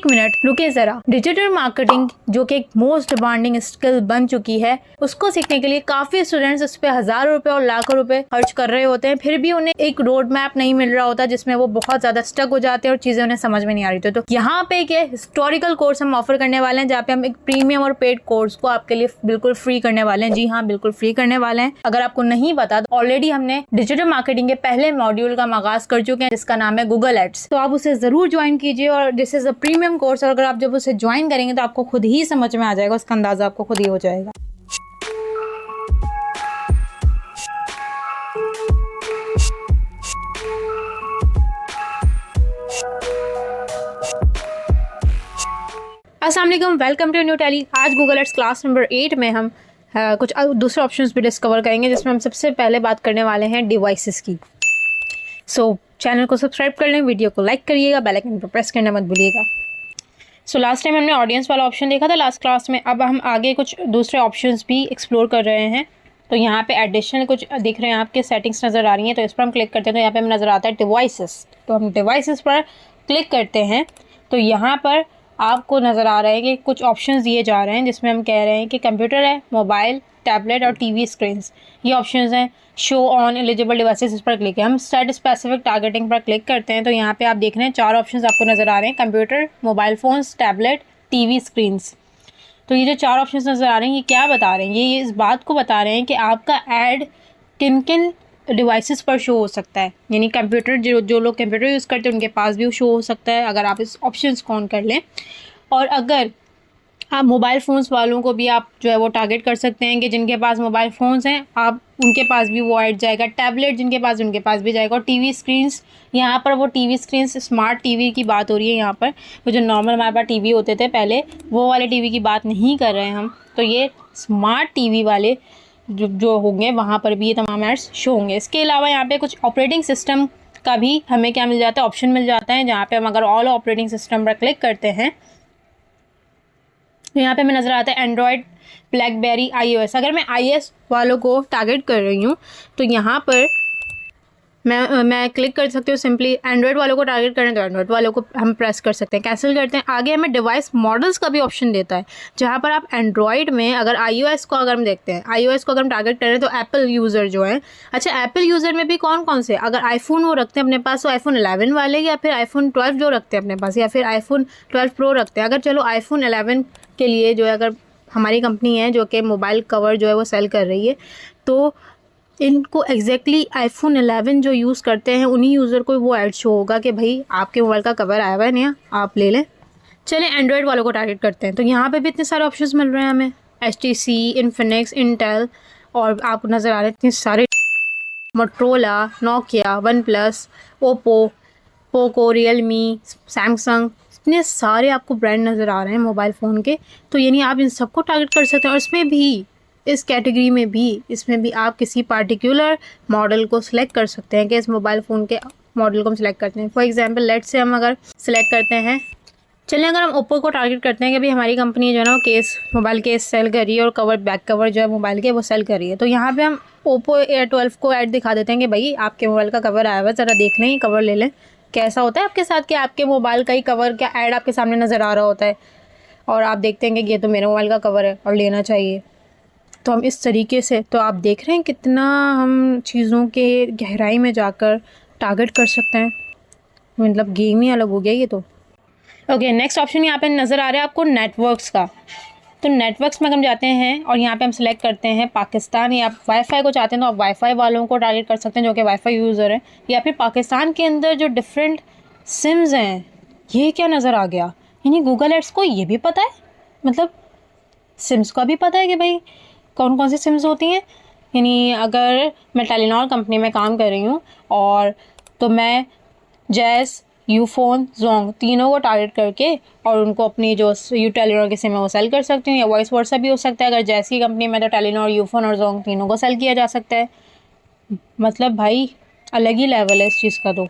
एक मिनट रुके जरा। डिजिटल मार्केटिंग जो कि एक मोस्ट डिमांडिंग स्किल बन चुकी है, उसको सीखने के लिए काफी स्टूडेंट्स उस पर हजारों रुपए और लाखों रुपए खर्च कर रहे होते हैं, फिर भी उन्हें एक रोड मैप नहीं मिल रहा होता जिसमें वो बहुत ज्यादा स्टक हो जाते हैं और चीजें उन्हें समझ में नहीं आ रही थी। तो यहाँ पे एक हिस्टोरिकल कोर्स हम ऑफर करने वाले हैं जहाँ पे हम एक प्रीमियम और पेड कोर्स को आपके लिए बिल्कुल फ्री करने वाले हैं। जी हाँ, बिल्कुल फ्री करने वाले हैं। अगर आपको नहीं पता तो ऑलरेडी हमने डिजिटल मार्केटिंग के पहले मॉड्यूल का आगाज कर चुके हैं जिसका नाम है गूगल एड्स। तो आप उसे जरूर ज्वाइन कीजिए और this is a premium course, और अगर आप जब उसे ज्वाइन करेंगे तो आपको खुद ही समझ में आ जाएगा, उसका अंदाजा आपको खुद ही हो जाएगा। अस्सलाम वालेकुम, वेलकम टू न्यू टैली। आज गूगल एड्स क्लास नंबर 8 में हम कुछ दूसरे ऑप्शंस भी डिस्कवर करेंगे जिसमें हम सबसे पहले बात करने वाले हैं डिवाइसेस की। सो चैनल को सब्सक्राइब कर लें, वीडियो को लाइक करिएगा, बेल आइकन पर प्रेस करना मत भूलिएगा। सो लास्ट टाइम हमने ऑडियंस वाला ऑप्शन देखा था लास्ट क्लास में, अब हम आगे कुछ दूसरे ऑप्शंस भी एक्सप्लोर कर रहे हैं। तो यहाँ पे एडिशनल कुछ दिख रहे हैं, आपके सेटिंग्स नज़र आ रही हैं, तो इस पर हम क्लिक करते हैं तो यहाँ पे हमें नज़र आता है डिवाइसेस। तो हम डिवाइसेस पर क्लिक करते हैं तो यहाँ पर आपको नज़र आ रहा है कि कुछ ऑप्शंस दिए जा रहे हैं जिसमें हम कह रहे हैं कि कंप्यूटर है, मोबाइल, टैबलेट और टीवी स्क्रीन्स, ये ऑप्शंस हैं। शो ऑन एलिजिबल डिवाइसेस, इस पर क्लिक है। हम सेट स्पेसिफिक टारगेटिंग पर क्लिक करते हैं तो यहाँ पे आप देख रहे हैं 4 ऑप्शंस आपको नज़र आ रहे हैं, computer, mobile phones, tablet, TV screens. तो ये जो 4 ऑप्शंस नज़र आ रहे हैं ये क्या बता रहे हैं? ये इस बात को बता रहे हैं कि आपका ऐड किन किन डिवाइसेस पर शो हो सकता है। यानी कंप्यूटर, जो लोग कंप्यूटर यूज़ करते हैं उनके पास भी शो हो सकता है अगर आप इस ऑप्शंस को ऑन कर लें, और अगर आप मोबाइल फ़ोन्स वालों को भी आप जो है वो टारगेट कर सकते हैं कि जिनके पास मोबाइल फ़ोन्स हैं आप उनके पास भी वो ऐड जाएगा। टैबलेट जिनके पास उनके पास भी जाएगा। और टीवी स्क्रीन्स, यहाँ पर वो टीवी स्क्रीन्स स्मार्ट टीवी की बात हो रही है। यहाँ पर वो जो नॉर्मल हमारे पास टीवी होते थे पहले, वो वाले टीवी की बात नहीं कर रहे हैं हम। तो ये स्मार्ट टीवी वाले जो होंगे वहाँ पर भी ये तमाम एड्स शो होंगे। इसके अलावा यहाँ पे कुछ ऑपरेटिंग सिस्टम का भी हमें क्या मिल जाता है, ऑप्शन मिल जाता है, जहाँ पे हम अगर ऑल ऑपरेटिंग सिस्टम पर क्लिक करते हैं तो यहाँ पे हमें नज़र आता है एंड्रॉयड, ब्लैकबेरी, iOS। अगर मैं iOS वालों को टारगेट कर रही हूँ तो यहाँ पर मैं क्लिक कर सकती हूँ सिंपली। एंड्रॉयड वालों को टारगेट करें तो एंड्रॉयड वालों को हम प्रेस कर सकते हैं, कैंसिल करते हैं। आगे हमें डिवाइस मॉडल्स का भी ऑप्शन देता है जहाँ पर आप एंड्रॉयड में अगर iOS को अगर हम देखते हैं, iOS को अगर हम टारगेट करें तो एप्पल यूज़र जो है, अच्छा एप्पल यूज़र में भी कौन कौन से, अगर आईफोन वो रखते हैं अपने पास तो आईफोन 11 वाले, या फिर आईफोन 12 जो रखते हैं अपने पास, या फिर आईफोन 12 प्रो रखते हैं। अगर चलो आईफोन 11 के लिए जो है अगर हमारी कंपनी है जो कि मोबाइल कवर जो है वो सेल कर रही है, तो इनको एग्जैक्टली आईफोन 11 जो यूज़ करते हैं उन्हीं यूज़र को वो ऐड शो होगा कि भाई आपके मोबाइल का कवर आया हुआ है नया, आप ले लें। चलें एंड्रॉयड वालों को टारगेट करते हैं तो यहाँ पे भी इतने सारे ऑप्शंस मिल रहे हैं हमें, HTC, इन्फिनिक्स, इंटेल, और आपको नज़र आ रहे हैं इतने सारे, Motorola, Nokia, one plus, Oppo, Poco, Realme, Samsung, इतने सारे आपको ब्रांड नज़र आ रहे हैं मोबाइल फ़ोन के। तो यानी आप इन सबको टारगेट कर सकते हैं। और इसमें भी, इस कैटेगरी में भी, इसमें भी आप किसी पार्टिकुलर मॉडल को सिलेक्ट कर सकते हैं कि इस मोबाइल फ़ोन के मॉडल को हम सिलेक्ट करते हैं। फॉर एग्जांपल लेट से हम अगर सिलेक्ट करते हैं, चलिए अगर हम ओप्पो को टारगेट करते हैं कि भाई हमारी कंपनी जो है ना वो केस, मोबाइल केस सेल कर रही है और कवर, बैक कवर जो है मोबाइल के वो सेल कर रही है, तो यहाँ पे हम ओप्पो A12 को ऐड दिखा देते हैं कि भाई आपके मोबाइल का कवर आया हुआ है, ज़रा देख लें, कवर ले लें। कैसा होता है आपके साथ कि आपके मोबाइल का ही कवर का ऐड आपके सामने नज़र आ रहा होता है और आप देखते हैं कि ये तो मेरे मोबाइल का कवर है और लेना चाहिए। तो हम इस तरीके से, तो आप देख रहे हैं कितना हम चीज़ों के गहराई में जाकर टारगेट कर सकते हैं, मतलब गेम ही अलग हो गया ये तो। ओके, नेक्स्ट ऑप्शन यहाँ पे नज़र आ रहा है आपको नेटवर्क्स का। तो नेटवर्क्स में हम जाते हैं और यहाँ पे हम सिलेक्ट करते हैं पाकिस्तान, या आप वाईफाई को चाहते हैं तो आप वाईफाई वालों को टारगेट कर सकते हैं जो कि वाईफाई यूज़र हैं, या फिर पाकिस्तान के अंदर जो डिफरेंट सिम्स हैं। ये क्या नज़र आ गया, यानी गूगल एड्स को ये भी पता है, मतलब सिम्स का भी पता है कि भाई कौन कौन सी सिम्स होती हैं। यानी अगर मैं टेलीनॉर कंपनी में काम कर रही हूँ और तो मैं जैज़, यूफोन, जोंग तीनों को टारगेट करके और उनको अपनी जो टेलीनॉर के सिम है वो सेल कर सकती हूँ, या वॉइस वर्सा भी हो सकता है। अगर जैज़ की कंपनी में तो टेलीनॉर, यूफोन और जोंग तीनों को सेल किया जा सकता है। मतलब भाई अलग ही लेवल है इस चीज़ का तो।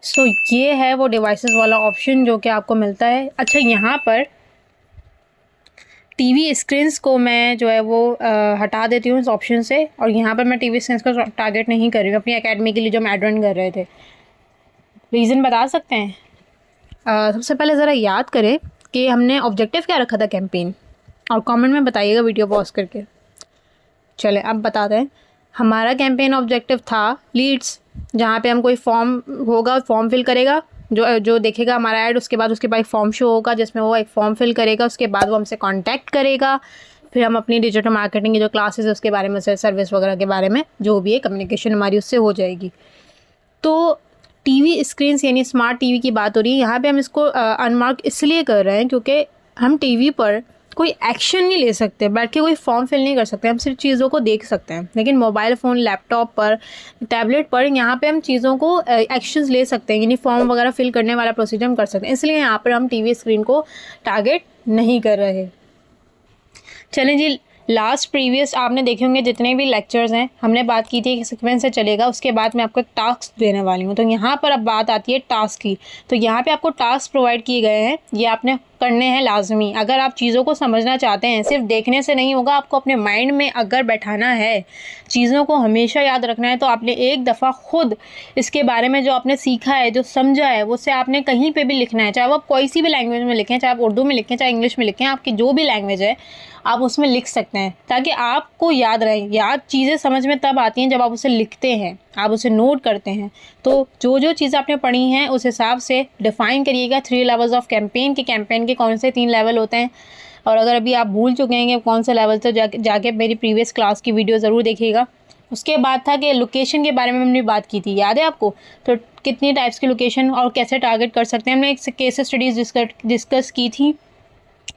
सो ये है वो डिवाइसेस वाला ऑप्शन जो कि आपको मिलता है। अच्छा, यहाँ पर टीवी स्क्रीन्स को मैं जो है वो हटा देती हूँ इस ऑप्शन से, और यहाँ पर मैं टीवी स्क्रीन्स को टारगेट नहीं कर रही हूँ अपनी एकेडमी के लिए जो हम ऐड रन कर रहे थे। रीज़न बता सकते हैं? सबसे पहले ज़रा याद करें कि हमने ऑब्जेक्टिव क्या रखा था कैंपेन, और कमेंट में बताइएगा वीडियो पॉज करके। चले अब बताते हैं। हमारा कैंपेन ऑब्जेक्टिव था लीड्स, जहाँ पे हम कोई फॉर्म होगा, फॉर्म फिल करेगा, जो देखेगा हमारा ऐड, उसके बाद उसके एक फॉर्म शो होगा जिसमें वो एक फॉर्म फिल करेगा, उसके बाद वो हमसे कांटेक्ट करेगा, फिर हम अपनी डिजिटल मार्केटिंग की जो क्लासेस है उसके बारे में, सर्विस वगैरह के बारे में जो भी है कम्युनिकेशन हमारी उससे हो जाएगी। तो टीवी स्क्रीन यानी स्मार्ट टीवी की बात हो रही है यहाँ पे। हम इसको अनमार्क इसलिए कर रहे हैं क्योंकि हम टीवी पर कोई एक्शन नहीं ले सकते, बैठ के कोई फॉर्म फिल नहीं कर सकते, हम सिर्फ चीज़ों को देख सकते हैं। लेकिन मोबाइल फ़ोन, लैपटॉप पर, टैबलेट पर यहाँ पे हम चीज़ों को एक्शंस ले सकते हैं, यानी फॉर्म वगैरह फिल करने वाला प्रोसीजर हम कर सकते हैं। इसलिए यहाँ पर हम टीवी स्क्रीन को टारगेट नहीं कर रहे। चलें जी, लास्ट प्रीवियस आपने देखे होंगे जितने भी लेक्चर्स हैं, हमने बात की थी कि सीक्वेंस से चलेगा, उसके बाद मैं आपको एक टास्क देने वाली हूँ। तो यहाँ पर अब बात आती है टास्क की। तो यहाँ पे आपको टास्क प्रोवाइड किए गए हैं, ये आपने करने हैं लाजमी। अगर आप चीज़ों को समझना चाहते हैं, सिर्फ देखने से नहीं होगा, आपको अपने माइंड में अगर बैठाना है, चीज़ों को हमेशा याद रखना है, तो आपने एक दफ़ा खुद इसके बारे में जो आपने सीखा है, जो समझा है, उससे आपने कहीं पे भी लिखना है। चाहे वो आप कोई सी भी लैंग्वेज में लिखें, चाहे आप उर्दू में लिखें, चाहे इंग्लिश में लिखें, आपकी जो भी लैंग्वेज है आप उसमें लिख सकते हैं, ताकि आपको याद रहे। याद चीज़ें समझ में तब आती हैं जब आप उसे लिखते हैं, आप उसे नोट करते हैं। तो जो चीज़ें आपने पढ़ी हैं उस हिसाब से डिफ़ाइन करिएगा 3 लेवल्स ऑफ कैंपेन के कैंपेन के कौन से 3 लेवल होते हैं। और अगर अभी आप भूल चुके हैं कि कौन से लेवल, तो जाके मेरी प्रीवियस क्लास की वीडियो ज़रूर देखिएगा। उसके बाद था कि लोकेशन के बारे में हमने बात की थी, याद है आपको? तो कितनी टाइप्स की लोकेशन और कैसे टारगेट कर सकते हैं, हमने एक केस स्टडीज़ डिस्कस की थी,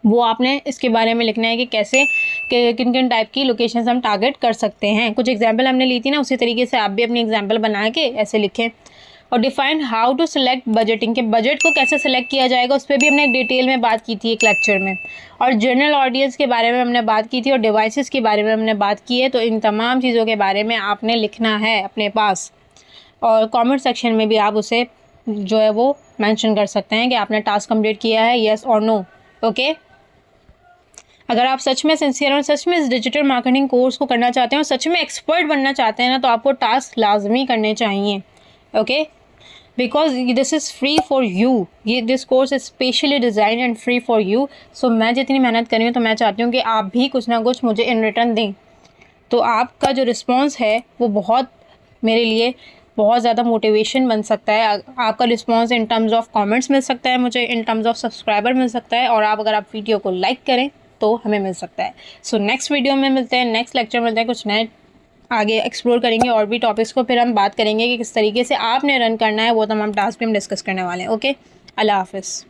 वो आपने इसके बारे में लिखना है कि कैसे किन किन टाइप की लोकेशंस हम टारगेट कर सकते हैं। कुछ एग्जांपल हमने ली थी ना, उसी तरीके से आप भी अपनी एग्जांपल बना के ऐसे लिखें। और define how to select budgeting, के बजट को कैसे सिलेक्ट किया जाएगा, उस पर भी हमने डिटेल में बात की थी एक लेक्चर में। और जनरल ऑडियंस के बारे में हमने बात की थी, और डिवाइसेस के बारे में हमने बात की है। तो इन तमाम चीज़ों के बारे में आपने लिखना है अपने पास, और कमेंट सेक्शन में भी आप उसे जो है वो मेंशन कर सकते हैं कि आपने टास्क कंप्लीट किया है, येस और नो। ओके, अगर आप सच में सिंसियर और सच में इस डिजिटल मार्केटिंग कोर्स को करना चाहते हैं और सच में एक्सपर्ट बनना चाहते हैं ना, तो आपको टास्क लाजमी करने चाहिए। Okay, because this is free for you, ये this course is specially design and free for you. So मैं जितनी मेहनत कर रही हूँ, तो मैं चाहती हूँ कि आप भी कुछ ना कुछ मुझे इन रिटर्न दें। तो आपका जो रिस्पॉन्स है वो बहुत मेरे लिए बहुत ज़्यादा मोटिवेशन बन सकता है। आपका response in terms of comments मिल सकता है, मुझे इन टर्म्स ऑफ सब्सक्राइबर मिल सकता है, और अगर आप वीडियो को लाइक करें तो हमें मिल सकता है। सो नेक्स्ट वीडियो में मिलते हैं, नेक्स्ट लेक्चर मिलते हैं, कुछ नए आगे एक्सप्लोर करेंगे और भी टॉपिक्स को। फिर हम बात करेंगे कि किस तरीके से आपने रन करना है, वो तमाम टास्क भी हम डिस्कस करने वाले हैं। ओके, अल्लाह हाफ़िज़।